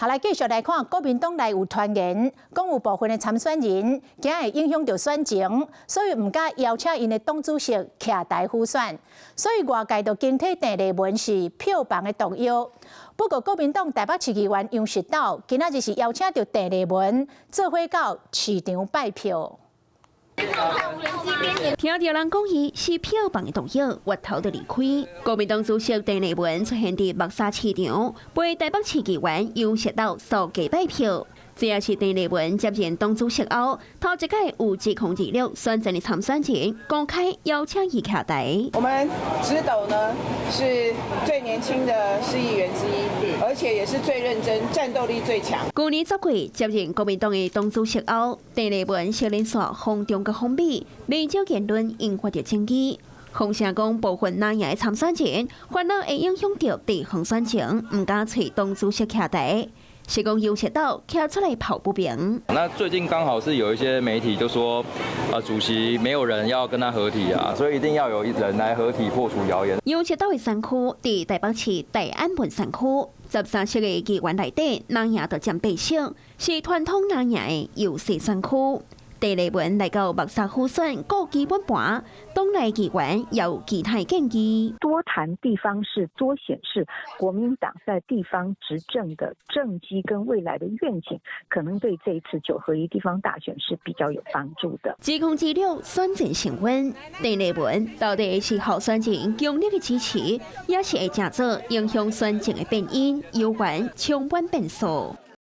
下來繼續來看，國民黨內有傳言，講有部分的參選人驚會影響到選情，所以唔敢邀請因的黨主席徛台輔選，所以外界就驚替鄭麗文是票房的毒藥。不過，國民黨台北市議員楊石斗今仔日是邀請到鄭麗文做伙到市場拜票。聽到人講伊是票房的毒藥，越頭就離開。國民黨主席鄭麗文出現在木柵市場，為台北市議員楊石斗掃街拜票。這也是鄭麗文接任黨主席後，頭一屆有指控記錄選戰的參選人公開邀請伊徛台。我們石斗呢是最年輕的市議員之一，而且也是最認真、戰鬥力最強。去年10月接任國民黨的黨主席後，鄭麗文接連耍紅中國紅米，未少言論引發着爭議。風聲講部分南亞的參選人煩惱會影響到地方選情，唔敢找黨主席徛台。是講楊石斗徛出來跑不平。那最近剛好是有一些媒體就說，主席沒有人要跟他合體啊，所以一定要有人來合體破除謠言。楊石斗的選區在台北市大安文山區，13席的議員內底，南亞就佔8席，是傳統南亞的優勢選區。鄭麗文來到木柵輔選，顧基本盤，黨內議員也有其他建議。多談地方事，多顯示國民黨在地方執政的政績跟未來的願景，可能對這一次9合1地方大選是比較有幫助的。指控記錄選戰升溫，鄭麗文到底是候選人強烈的支持，也是會成做影響選情的變因，有關充滿變數。